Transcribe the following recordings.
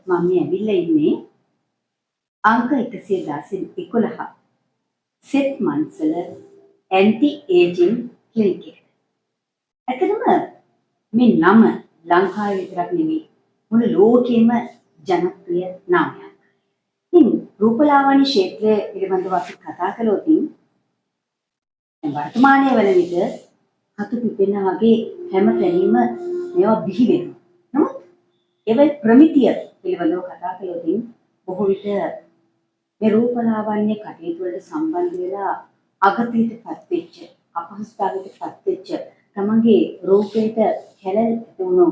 මම මේ ඇවිල්ලා ඉන්නේ අංක 111 සෙත් මන්සල ඇන්ටි ඒජින් ක්ලිනික් එක. ඇත්තටම මේ නම ලංකාවේ විතරක් නෙවෙයි මුළු ලෝකෙම ජනප්‍රිය නාමයක්. ඉතින් රූපලාවන්‍ය ක්ෂේත්‍රය පිළිබඳව අපි කතා කළොත් වර්තමානයේ වන විට හතු පිපෙන වගේ හැම තැනින්ම මේවා බිහි වෙනවා. නමුත් ඒවයි ප්‍රමිතිය පිළිබඳව කතා කළොත් බොහෝ විට මේ රූපලාවන්‍ය කටයුතු වලට සම්බන්ධ වෙලා අගතියටපත් වෙච්ච අපහසුතාවයටපත් වෙච්ච තමන්ගේ රූපයට කැළැල් වුණු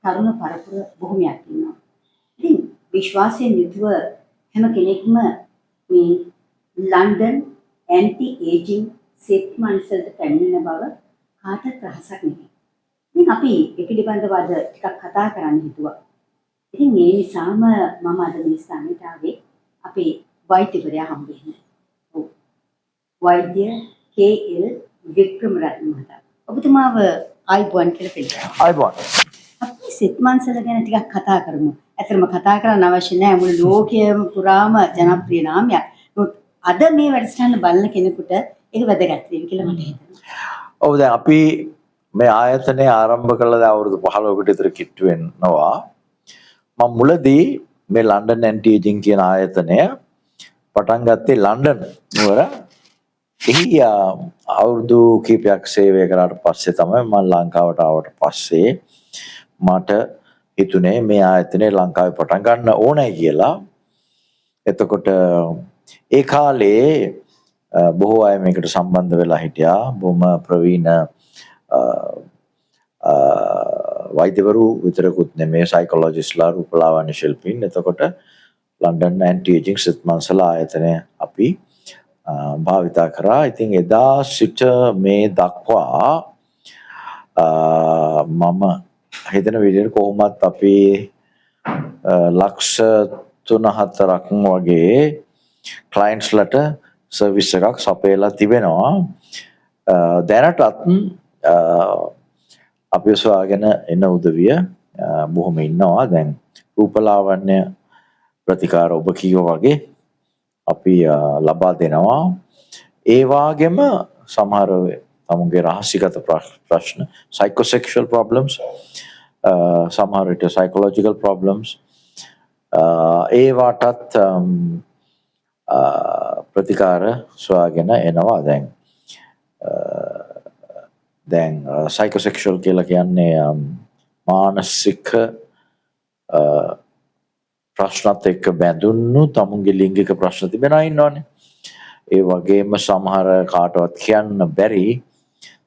තරුණ පරපුර බොහොමයක් ඉන්නවා. ඉතින් විශ්වාසයෙන් යුතුව හැම කෙනෙක්ම මේ ලන්ඩන් ඇන්ටි ඒජින් සෙත් මන්සලට පැමිණෙන බව කාටවත් රහසක් නෙවෙයි. ඉතින් අපි ඒ පිළිබඳව අද ටිකක් කතා කරන්න හිතුවා. ඉතින් ඒ නිසාම මම අද මේ ස්ථානෙට ආවේ අපේ වෛද්‍යවරයා හම්බ වෙන්න. ඔව්. වෛද්‍ය කේ.එල්. වික්‍රමරත්න මහතා. ඔබතුමාව ආයිබෝන් කියලා පිළිගන්නවා. ආයිබෝන්. අපි සෙත් මන්සල ගැන ටිකක් කතා කරමු. ඇත්තටම කතා කරන්න අවශ්‍ය නැහැ මුළු ලෝකයේම පුරාම ජනප්‍රිය නාමයක්. අද මේ වැඩසටහන බලන කෙනෙකුට ඒක වැදගත් වෙයි කියලා මට හිතෙනවා. ඔව් දැන් අපි මේ ආයතනය ආරම්භ කළා දැන් අවුරුදු 15කට විතර කිට්ටු වෙනවා. මම මුලදී මේ ලන්ඩන් ඇන්ටි ඒජින් කියන ආයතනය පටන් ගත්තේ ලන්ඩන් නුවර. එහි අවුරුදු කීපයක් සේවය කරාට පස්සේ තමයි මම ලංකාවට ආවට පස්සේ මට හිතුනේ මේ ආයතනය ලංකාවේ පටන් ගන්න ඕනේ කියලා. එතකොට ඒ කාලේ බොහෝ අය මේකට සම්බන්ධ වෙලා හිටියා. බොහොම ප්‍රවීණ වෛද්‍යවරු විතරකුත් නෙමෙයි සයිකොලොජිස්ට්ලා රූපලාවන්‍ය ශිල්පීන්. එතකොට ලන්ඩන් ඇන්ටි ඒජින් සෙත් මන්සල ආයතනය අපි භාවිතා කරා. ඉතින් එදා සිට මේ දක්වා මම හිතන විදිහට කොහොමත් අපි ලක්ෂ 3-4ක් වගේ ක්ලයන්ට්ස්ලට සර්විස් එකක් සපයලා තිබෙනවා. දැනටත් අපි සොයාගෙන එන උදවිය බොහොම ඉන්නවා. දැන් රූපලාවන්‍ය ප්‍රතිකාර ඔබ කිව්වා වගේ අපි ලබා දෙනවා. ඒ වගේම සමහර තමුන්ගේ රහසිගත ප්‍රශ්න psychosexual problems සමහර විට psychological problems ඒවටත් ප්‍රතිකාර සොයාගෙන එනවා. දැන් psychosexual කියලා කියන්නේ මානසික ප්‍රශ්නත් එක්ක බැඳුණු තමුන්ගේ ලිංගික ප්‍රශ්න තිබෙනා ඉන්නවනේ. ඒ වගේම සමහර කාටවත් කියන්න බැරි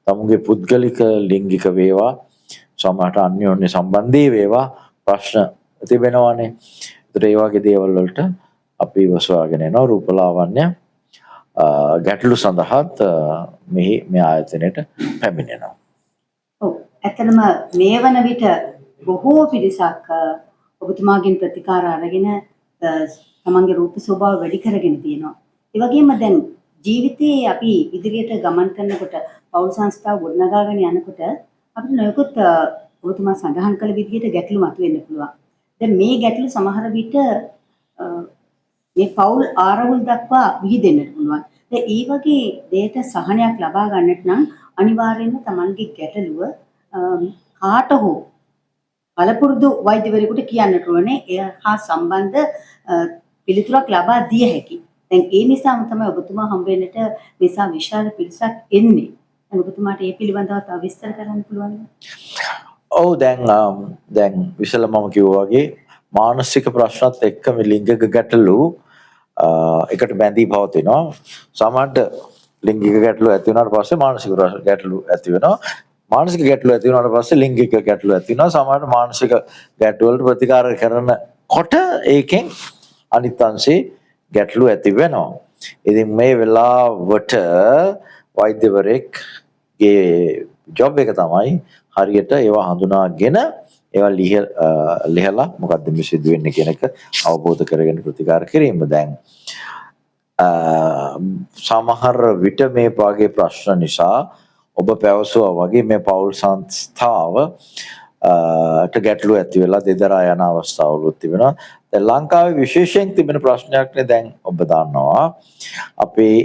තමුන්ගේ පුද්ගලික ලිංගික වේවා සමහරට අන්‍යෝන්‍ය සම්බන්ධී වේවා ප්‍රශ්න තිබෙනවානේ. ඒතර ඒ වගේ දේවල් වලට අපි වසවාගෙන යනවා. රූපලාවන්‍ය ගැටලු සඳහාත් මේ ආයතනයට පැමිණෙනවා. ඔව්. ඇත්තටම මේ වන විට බොහෝ පිරිසක් ඔබතුමාගෙන් ප්‍රතිකාර අරගෙන තමන්ගේ රූප ස්වභාව වැඩි කරගෙන තියෙනවා. ඒ වගේම දැන් ජීවිතේ අපි ඉදිරියට ගමන් කරනකොට පෞල් සංස්ථාව ගොඩනගාගෙන යනකොට අපිට නොයෙකුත් ඔබතුමා සඳහන් කළ විදිහට ගැටලු මතුවෙන්න පුළුවන්. දැන් මේ ගැටලු සමහර විට මේ පෞල් ආරවුල් දක්වා විහිදෙන්නට පුළුවන්. දැන් ඒ වගේ දෙයට සහනයක් ලබා ගන්නට නම් අනිවාර්යයෙන්ම තමන්ගේ ගැටලුව කාට හෝ බලපුරුදු වෛද්‍යවරයෙකුට කියන්නට ඕනේ. එය හා සම්බන්ධ පිළිතුරක් ලබා දිය හැකියි. දැන් ඒ නිසාම තමයි ඔබතුමා හම්බ වෙන්නට මේසා විශාල පිරිසක් එන්නේ. දැන් ඔබතුමාට මේ පිළිබඳව තව විස්තර කරන්න පුළුවන්ද? ඔව් දැන් විශාල මම කිව්වා වගේ මානසික ප්‍රශ්නත් එක්ක මේ ලිංගික ගැටලු එකට බැඳී පවතිනවා. සමහරට ලිංගික ගැටලු ඇති වුණාට පස්සේ මානසික ගැටලු ඇති වෙනවා. මානසික ගැටලු ඇති වුණාට පස්සේ ලිංගික ගැටලු ඇති වෙනවා. සමහරට මානසික ගැටලු වලට ප්‍රතිකාර කරනකොට ඒකෙන් අනිත් අංශේ ගැටලු ඇති වෙනවා. ඉතින් මේ වෙලාවට වෛද්‍යවරයෙක්ගේ ජොබ් එක තමයි හරියට ඒවා හඳුනාගෙන ඒවා ලිහලා මොකක්ද මේ සිදු වෙන්නේ කියන එක අවබෝධ කරගෙන ප්‍රතිකාර කිරීම. දැන් සමහර විට මේ වගේ ප්‍රශ්න නිසා ඔබ පැවසුවා වගේ මේ පෞල් සංස්ථාව ගැටලු ඇති වෙලා දෙදරා යන අවස්ථාවලුත් තිබෙනවා. දැන් ලංකාවේ විශේෂයෙන් තිබෙන ප්‍රශ්නයක්නේ දැන් ඔබ දන්නවා අපේ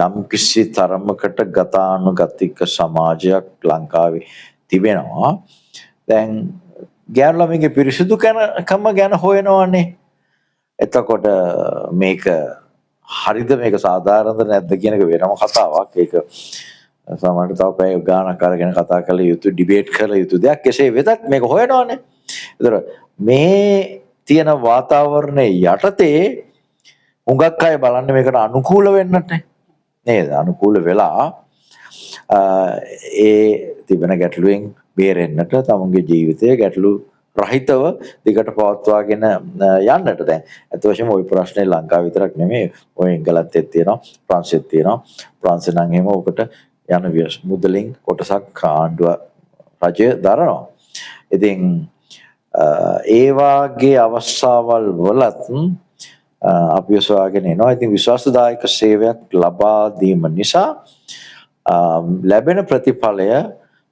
යම් කිසි තරමකට ගතානුගතික සමාජයක් ලංකාවේ තිබෙනවා. දැන් ගෑනු ළමයිගේ පිරිසිදුකම ගැන හොයනවානේ. එතකොට මේක හරිද මේක සාධාරණද නැද්ද කියන එක වෙනම කතාවක්. ඒක සමහරවිට තව පැය ගානක් අරගෙන කතා කළ යුතු ඩිබේට් කළ යුතු දෙයක්. කෙසේ වෙතත් මේක හොයනවානේ. ඒතර මේ තියෙන වාතාවරණයේ යටතේ හුඟක් අය බලන්නේ මේකට අනුකූල වෙන්නට නේද? අනුකූල වෙලා ඒ තිබෙන ගැටලුවෙන් බේරෙන්නට තමුන්ගේ ජීවිතය ගැටලු රහිතව දිගට පවත්වාගෙන යන්නට. දැන් අත වශයෙන්ම ওই ප්‍රශ්නේ ලංකාව විතරක් නෙමෙයි ඔය එංගලන්තෙත් තියෙනවා ප්‍රංශෙත් තියෙනවා. ප්‍රංශේ නම් එහෙම ඔකට යන මුදලින් කොටසක් ආණ්ඩුව රජය දරනවා. ඉතින් ඒ වාගේ අවස්ථාවල් වලත් අපි සොයාගෙන එනවා. ඉතින් විශ්වාසදායක සේවයක් ලබා දීම නිසා ලැබෙන ප්‍රතිඵලය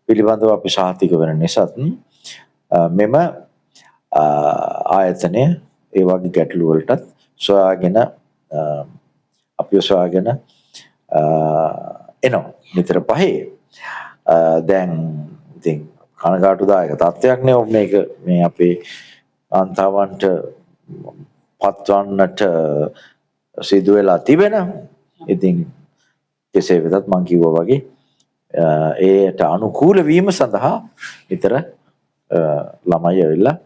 පිළිබඳව අපි සාහිතික වෙන නිසාත් මෙම ආයතනය ඒ වගේ ගැටලු වලටත් සොයාගෙන එනවා නිතර පහේ. දැන් ඉතින් කනගාටුදායක තත්ත්වයක් නේ මේක මේ අපේ කාන්තාවන්ට පත්වන්නට සිදු වෙලා තිබෙන. ඉතින් කෙසේ වෙතත් මම කිව්වා වගේ ඒට අනුකූල වීම සඳහා නිතර ළමයි ඇවිල්ලා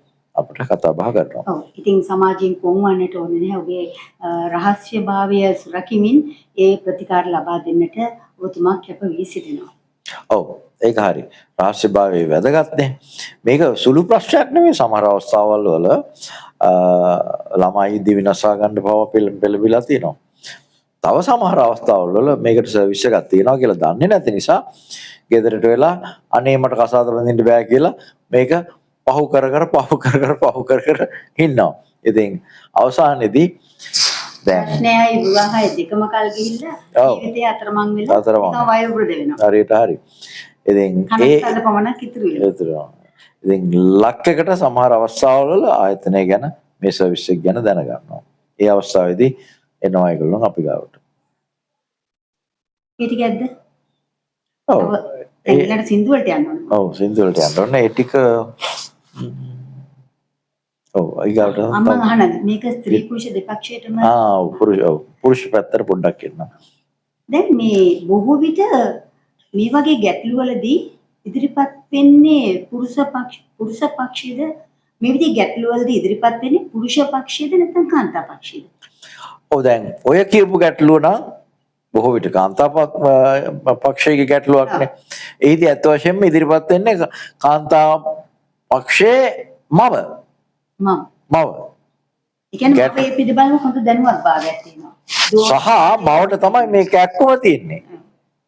අපිට කතා බහ කරනවා. ඔව්. ඉතින් සමාජයෙන් කොන්වන්නට ඕනේ නැහැ. ඔබේ රහස්‍යභාවය සුරකිමින් ඒ ප්‍රතිකාර ලබා දෙන්නට ඔබතුමා කැප වී සිටිනවා. ඔව්. ඒක හරි. රහස්‍යභාවය වැදගත්නේ. මේක සුළු ප්‍රශ්නයක් නෙවෙයි. සමහර අවස්ථාවල් වල ළමයි දිවිනසා ගන්න බව පෙළඹිලා තියෙනවා. තව සමහර අවස්ථාවල් වල මේකට සර්විස් එකක් තියෙනවා කියලා දන්නේ නැති නිසා ගෙදරට වෙලා අනේ මට කසාද බඳින්න බෑ කියලා මේක පහු කර ඉන්නවා. ඉතින් අවසානයේදී දැන් ප්‍රශ්නයයි විවාහය දෙකම කල් ගිහිල්ලා ජීවිතේ අතරමං වෙලා තව වයෝවෘද්ධ වෙනවා. හරියට හරි. ඉතින් කනස්සල්ල පමණක් ඉතුරු වෙනවා. ඉතින් ලක්කයකට සමහර අවස්ථාවල ආයතනය ගැන මේ සර්විස් එක ගැන දැනගන්නවා. ඒ අවස්ථාවේදී එනවා ඒගොල්ලෝ අපි ගාවට. ඒ ටිකක්ද? ඔව්. ඊළඟට සින්දු වලට යන්න ඕනේ. ඔව් සින්දු වලට යන්න ඕනේ. ඒ ටික ඔව් ඊගාවට අම්මා අහනද මේක ස්ත්‍රී පුරුෂ දෙපක්ෂයටම පුරුෂ පැත්තට පොඩ්ඩක් එන්න. දැන් මේ බොහෝ විට මේ වගේ ගැටලු වලදී ඉදිරිපත් වෙන්නේ පුරුෂ පක්ෂයේද මේ විදිහේ ගැටලු වලදී ඉදිරිපත් වෙන්නේ පුරුෂ පක්ෂයේද නැත්නම් කාන්තා පක්ෂයේද? ඔව් දැන් ඔය කියපු ගැටලුව නම් බොහෝ විට කාන්තා පක්ෂයේ ගැටලුවක්නේ. ඒදී අත් වශයෙන්ම ඉදිරිපත් වෙන්නේ කාන්තා පක්ෂයේ මව. ඒ කියන්නේ මේ පිළිබඳව හොඳ දැනුවත් භාවයක් තියෙනවා. සහ මවට තමයි මේ කැක්කම තියෙන්නේ.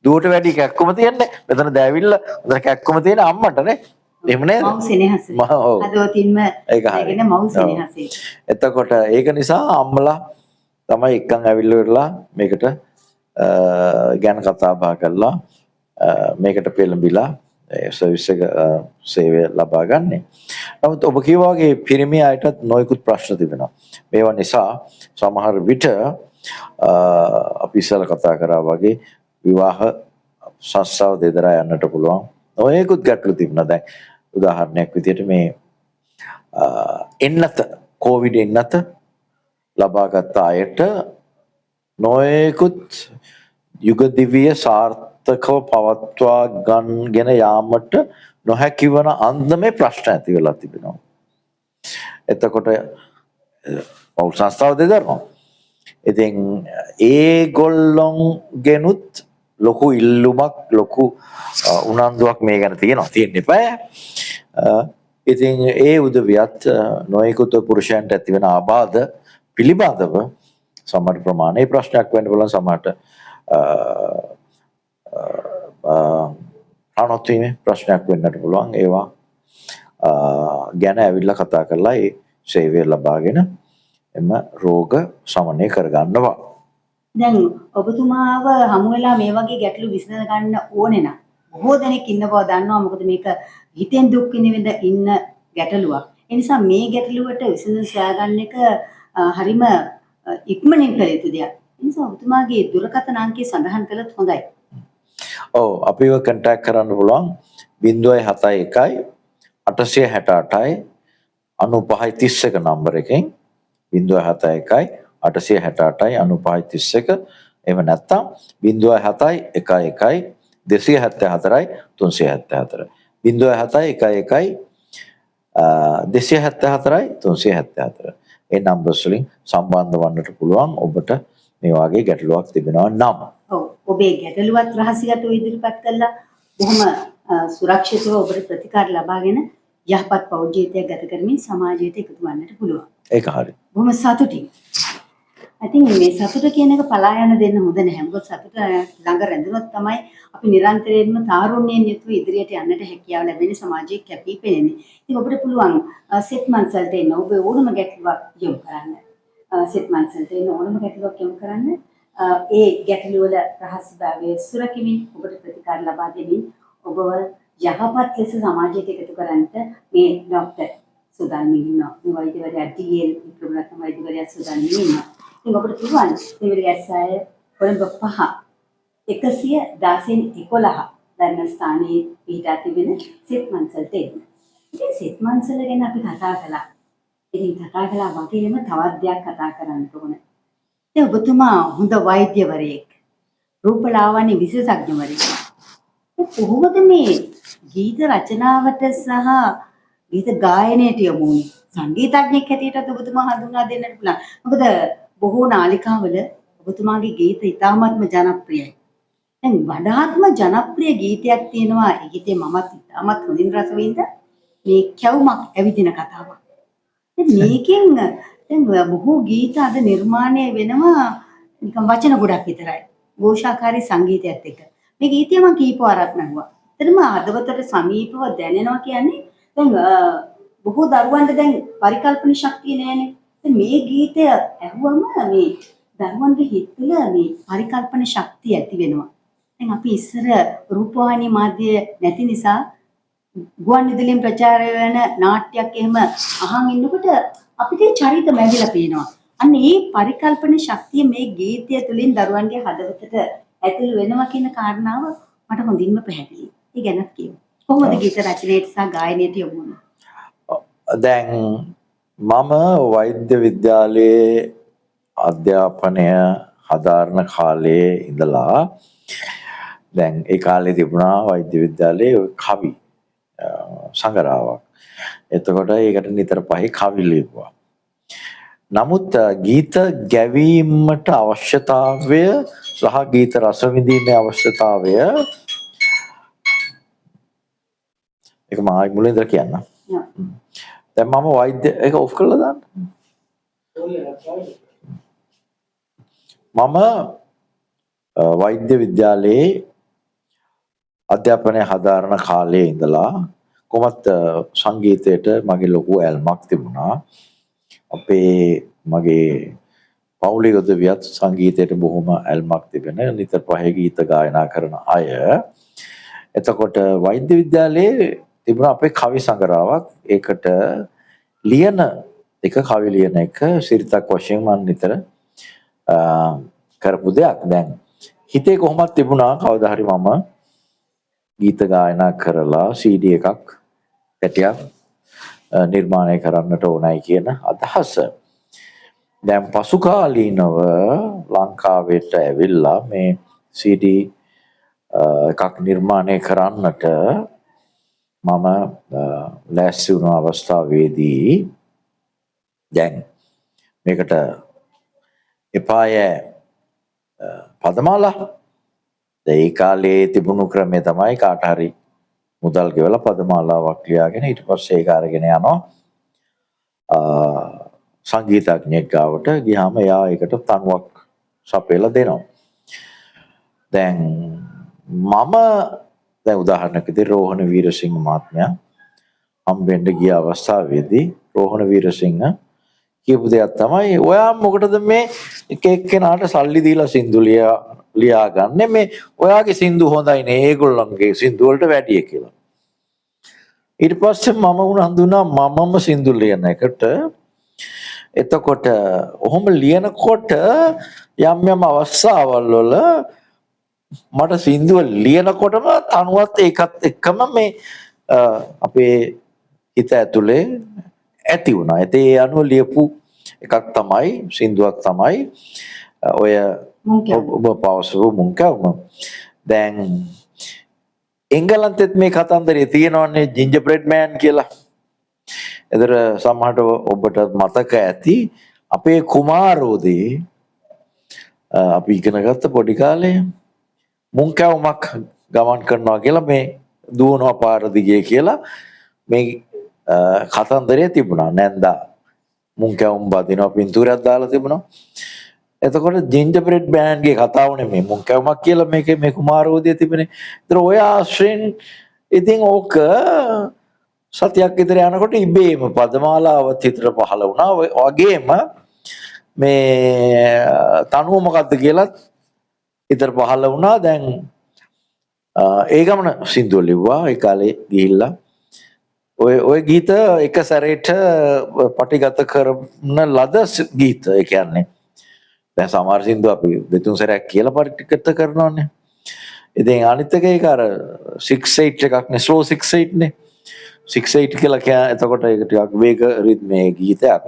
දුවට වැඩි කැක්කම තියෙන්නේ. මෙතන දැවිල්ල මෙතන කැක්කම තියෙන අම්මටනේ. එහෙම නේද? මව් සෙනෙහස. අදවතින්ම ඒකන මව් සෙනෙහස. එතකොට ඒක නිසා අම්මලා තමයි එක්කන් ඇවිල්ලා මේකට ගැන කතා බහ කරලා මේකට පෙළඹිලා සර්විස් එක සේවය ලබා ගන්න. නමුත් ඔබ කිව්වා වගේ පිරිමි අයටත් නොයෙකුත් ප්‍රශ්න තිබෙනවා. මේවා නිසා සමහර විට අපි ඉස්සෙල්ලා කතා කරා වගේ විවාහ සංස්ථාව දෙදරා යන්නට පුළුවන්. නොයෙකුත් ගැටලු තිබුණා. දැන් උදාහරණයක් විදිහට මේ එන්නත කොවිඩ් එන්නත ලබාගත් අයට නොයෙකුත් යුග දිව්‍ය සාර්ථකව පවත්වා ගන්නගෙන යාමට නොහැකි වන අන්දමේ ප්‍රශ්න ඇති වෙලා තිබෙනවා. එතකොට පෞල් සංස්ථාව දෙදරනවා. ඉතින් ඒගොල්ලොන්ගෙනුත් ලොකු ඉල්ලුමක් ලොකු උනන්දුවක් මේ ගැන තියෙන්න එපා. ඉතින් ඒ උදවියත් නොයෙකුත් පුරුෂයන්ට ඇතිවෙන ආබාධ පිළිබඳව සමහර ප්‍රමාණයේ ප්‍රශ්නයක් වෙන්න පුළුවන්. සමහරට අනොත්ීමේ ප්‍රශ්නයක් වෙන්නට පුළුවන්. ඒවා ගැන ඇවිල්ලා කතා කරලා ඒ සේවය ලබාගෙන එම රෝග සමනය කරගන්නවා. දැන් ඔබතුමාව හමු වෙලා මේ වගේ ගැටලු විසඳ ගන්න ඕනේ නම් බොහෝ දෙනෙක් ඉන්න බව දන්නවා. මොකද මේක හිතෙන් දුක් විඳින ඉන්න ගැටලුවක්. ඒ නිසා මේ ගැටලුවට විසඳුම් සොයාගන්න එක හරිම ඉක්මනින් කළ යුතු දෙයක්. ඒ නිසා ඔබතුමාගේ දුරකථන අංකය සඳහන් කළොත් හොඳයි. ඔව් අපිව කන්ටැක්ට් කරන්න පුළුවන් 071 868යි 9531 නම්බර එකෙන් 071 868යි 9531 එහෙම නැත්නම් 071 274යි 374 071 274යි 374 ඒ නම්බර්ස් වලින් සම්බන්ධ වන්නට පුළුවන් ඔබට මේ වගේ ගැටලුවක් තිබෙනවා නම්. ඔව් ඔබේ ගැටලුවත් රහසිගතව ඉදිරිපත් කළා බොහොම සුරක්ෂිතව ඔබට ප්‍රතිකාර ලබාගෙන යහපත් පෞද්ගල ජීවිතයක් ගත කරමින් සමාජයට එකතු වන්නට පුළුවන්. ඒක හරි. බොහොම සතුටින්. I think මේ සතුට කියන එක පලා යන දෙන්න හොඳ නැහැ. මොකද සතුට ළඟ රැඳුනොත් තමයි අපි නිරන්තරයෙන්ම තාරුණ්‍යයෙන් යුතුව ඉදිරියට යන්නට හැකියාව ලැබෙන්නේ සමාජයේ කැපී පෙනෙන්නේ. ඉතින් ඔබට පුළුවන් සෙට් මන්සල්ට එන්න ඔබ ඕනම ගැටලුවක් යොමු කරන්න. සෙට් මන්සල්ට එන්න ඕනම ගැටලුවක් යොමු කරන්න. ඒ ගැටලුව වල රහස්‍යභාවය සුරකිමින් ඔබට ප්‍රතිකාර ලබා දෙමින් ඔබව යහපත් ලෙස සමාජයට එකතු කරන්නට මේ ડોක්ටර් සුදානමින් ඉන්නවා. මේ වෛද්‍යවරයා ඩීඑල් වික්‍රමරත්න වෛද්‍යවරයා සුදානමින් ඉන්නවා. ඉතින් ඔබට පුළුවන් දෙවිල ගැස්සාය කොළඹ 5 116 ධර්ම ස්ථානයේ පිහිටා තිබෙන සෙත් මන්සල්ට එන්න. ඉතින් සෙත් මන්සල ගැන අපි කතා කළා. ඉතින් කතා කළා වගේම තවත් දෙයක් කතා කරන්න ඕනේ. දැන් ඔබතුමා හොඳ වෛද්‍යවරයෙක්, රූපලාවන්‍ය විශේෂඥවරයෙක්. කොහොමද මේ ගීත රචනාවට සහ ගීත ගායනයට යොමු වුනේ? සංගීතඥයෙක් හැටියටත් ඔබතුමා හඳුනා දෙන්නට පුළුවන්. මොකද බොහෝ නාලිකාවල ඔබතුමාගේ ගීත ඉතාමත්ම ජනප්‍රියයි. දැන් වඩාත්ම ජනප්‍රිය ගීතයක් තියෙනවා. ඒ ගීතේ මමත් ඉතාමත් හොඳින් රස විඳ මේ කැවුමක් ඇවිදින කතාවක්. දැන් මේකෙන් දැන් බොහෝ ගීත අද නිර්මාණය වෙනවා නිකන් වචන ගොඩක් විතරයි. ഘോഷාකාරී සංගීතයත් එක්ක. මේ ගීතය මම කීප වරක් නගුවා. එතනම හදවතට සමීපව දැනෙනවා කියන්නේ දැන් බොහෝ දරුවන්ට දැන් පරිකල්පන ශක්තිය නැහැනේ. මේ ගීතය ඇහුවම මේ දරුවන්ගේ හිතවල මේ පරිකල්පන ශක්තිය ඇති වෙනවා. දැන් අපි ඉස්සර රූපවාහිනී මාධ්‍ය නැති නිසා ගුවන් විදුලියෙන් ප්‍රචාරය වෙන නාට්‍යයක් එහෙම අහන් ඉන්නකොට අපිට චරිත මැදිලා පේනවා. අන්න ඒ පරිකල්පන ශක්තිය මේ ගීතය තුළින් දරුවන්ගේ හදවතට ඇතුළු වෙනවා කියන කාරණාව මට හොඳින්ම පැහැදිලි. ඒ ගැනත් කියමු. කොහොමද ගීත රචනයට සහ ගායනයට යොමු වුනේ? දැන් මම වෛද්‍ය විද්‍යාලයේ අධ්‍යාපනය හදාරන කාලයේ ඉඳලා දැන් ඒ කාලේ තිබුණා වෛද්‍ය විද්‍යාලයේ කවි සංගරාවක්. එතකොට ඒකට නිතර පහේ කවි ලියුවා. නමුත් ගීත ගැවීමට අවශ්‍යතාවය සහ ගීත රස විඳීමේ අවශ්‍යතාවය ඒක මම මුලින් ඉඳලා කියන්න. දැන් මම වෛද්‍ය ඒක ඔෆ් කරලා දාන්න. මම වෛද්‍ය විද්‍යාලයේ අධ්‍යාපනය හදාරන කාලයේ ඉඳලා කොහොමත් සංගීතයට මගේ ලොකු ඇල්මක් තිබුණා. අපේ මගේ පවුලේ උදවියත් සංගීතයට බොහොම ඇල්මක් තිබෙන නිතර පහේ ගීත ගායනා කරන අය. එතකොට වෛද්‍ය විද්‍යාලයේ තිබුණා අපේ කවි සංගරාවක්. ඒකට ලියන එක කවි ලියන එක සිරිතක් වශයෙන් මම නිතර කරපු දෙයක්. දැන් හිතේ කොහොමද තිබුණා කවදා හරි මම ගීත ගායනා කරලා CD එකක් පැටියක් නිර්මාණය කරන්නට ඕනයි කියන අදහස. දැන් පසු කාලීනව ලංකාවට ඇවිල්ලා මේ CD එකක් නිර්මාණය කරන්නට මම ලෑස්ති වුණ අවස්ථාවේදී දැන් මේකට එපාය පදමාලා ඒ කාලේ තිබුණු ක්‍රමය තමයි කාට හරි මුදල් ගෙවලා පදමාලාවක් ලියාගෙන ඊට පස්සේ ඒක අරගෙන යනවා සංගීතඥයෙක් ගාවට ගියාම එයා ඒකට තනුවක් සපයලා දෙනවා. දැන් මම දැන් උදාහරණයක් විදිහට රෝහණ වීරසිංහ මහත්මයා හම්බෙන්න ගිය අවස්ථාවේදී රෝහණ වීරසිංහ කියපු දෙයක් තමයි ඔයා මොකටද මේ එක එක්කෙනාට සල්ලි දීලා සින්දු ලියාගන්නේ මේ ඔයාගේ සින්දු හොඳයි නේ ඒගොල්ලන්ගේ සින්දු වලට වැඩිය කියලා. ඊට පස්සේ මම උනන්දුනා මමම සින්දු ලියන එකට. එතකොට ඔහොම ලියනකොට යම් යම් අවස්ථාවල් වල මට සින්දුව ලියනකොටම තනුවත් ඒකත් එක්කම මේ අපේ හිත ඇතුලේ ඇති වුණා. ඒ අනුව ලියපු එකක් තමයි සින්දුවක් තමයි ඔය ඔබ පවසපු මුංකවම. දැන් එංගලන්තෙත් මේ කතන්දරේ තියෙනවනේ ජින්ජර් මෑන් කියලා. එතර සමහරට ඔබට මතක ඇති අපේ කුමාරෝදී අපි ඉගෙන ගත්ත පොඩි කාලේ මුංකවමක් ගමන් කරනවා කියලා මේ දුවනවා පාර දිගේ කියලා මේ කතන්දරේ තිබුණා. නැන්දා මුංකවුම් බදිනවා පින්තූරයක් දාලා තිබුණා. එතකොට ජින්ජර් බෑන්ඩ්ගේ කතාව නෙමෙයි මුංකවමක් කියලා මේකේ මේ කුමාරෝදිය තිබුණේ. ඒතර ඔය ආශ්‍රයෙන් ඉතින් ඕක සතියක් විතර යනකොට ඉබේම පදමාලාවත් හිතට පහළ වුණා. වගේම මේ තනුව මොකද්ද කියලාත් හිතට පහළ වුණා. දැන් ඒ ගමන සින්දුව ලිව්වා ඒ කාලේ ගිහිල්ලා. ඔය ගීත එක සැරේට පටිගත කරන ලද ගීත. ඒ කියන්නේ දැන් සමහර සින්දු අපි දෙතුන් සැරයක් කියලා පටිගත කරනවානේ. ඉතින් අනිත් එක ඒක අර 6/8 එකක් නේ, slow 6/8 නේ. 6/8 කියලා කියන්නේ එතකොට ඒක ටිකක් වේග රිද්මේ ගීතයක්.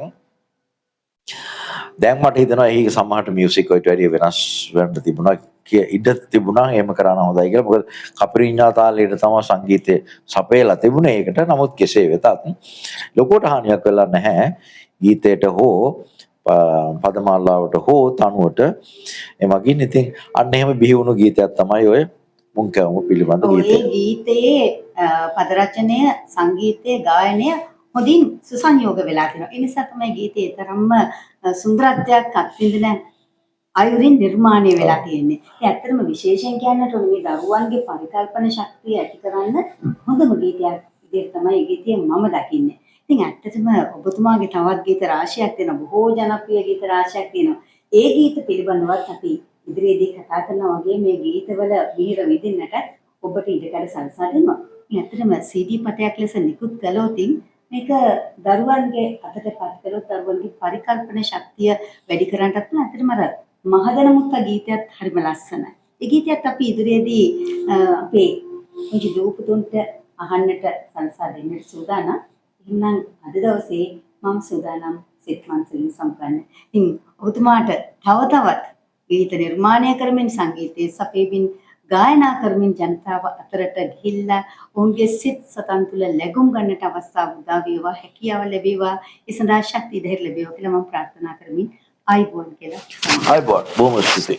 දැන් මට හිතෙනවා ඒක සමහරට මියුසික් වලට වැඩිය වෙනස් වෙන්න තිබුණා. ඉඩ තිබුණා එහෙම කරන්න හොඳයි කියලා. මොකද කපරිඤ්ඤා තාලයට තමයි සංගීතය සපයලා තිබුණේ ඒකට. නමුත් කෙසේ වෙතත් ලොකුට හානියක් වෙලා නැහැ ගීතයට හෝ පදමාලාවට හෝ තනුවට. එමගින් ඉතින් අන්න එහෙම බිහි වුණු ගීතයක් තමයි ඔය මුංකවම පිළිබඳ ගීතය. ඔය ගීතයේ පද රචනය, සංගීතය, ගායනය හොඳින් සුසංයෝග වෙලා තියෙනවා. ඒ නිසා තමයි ගීතයේ තරම්ම සුන්දරත්වයක් අත්විඳින අයුරින් නිර්මාණය වෙලා තියෙන්නේ. ඒ ඇත්තටම විශේෂයෙන් කියන්නට ඕනේ මේ දරුවන්ගේ පරිකල්පන ශක්තිය ඇති කරන්න හොඳම ගීතයක් විදිහට තමයි ගීතය මම දකින්නේ. ඉතින් ඇත්තටම ඔබතුමාගේ තවත් ගීත රාශියක් තියෙනවා. බොහෝ ජනප්‍රිය ගීත රාශියක් තියෙනවා. ඒ ගීත පිළිබඳවත් අපි ඉදිරියේදී කතා කරනවා වගේ මේ ගීතවල මිහිර විඳින්නට ඔබට ඉඩකඩ සලසා දෙනවා. ඉතින් ඇත්තටම CD පටයක් ලෙස නිකුත් කළොත් මේක දරුවන්ගේ අතටපත් කළොත් දරුවන්ගේ පරිකල්පන ශක්තිය වැඩි කරන්නටත් පුළුවන්. ඇත්තටම අර මහදන මුත්ත ගීතයත් හරිම ලස්සනයි. ඒ ගීතයත් අපි ඉදිරියේදී අපේ පුංචි දූපුතුන්ට අහන්නට සලසා දෙන්නට සූදානම්. එහෙනම් අද දවසේ මම සූදානම් සෙත් මන්සලින් සම්පන්න. ඉතින් ඔබතුමාට තව තවත් ගීත නිර්මාණය කරමින් සංගීතයේ සපයමින් ගායනා කරමින් ජනතාව අතරට ගිහිල්ලා ඔවුන්ගේ සිත් සතන් තුළ ලැබුම් ගන්නට අවස්ථාව උදා වේවා, හැකියාව ලැබේවා, ඒ සඳහා ශක්තිය ධෛර්ය ලැබේවා කියලා මම ප්‍රාර්ථනා කරමින් ආයිබෝන් කියලා. ආයිබෝන් බොහොම ස්තුතියි.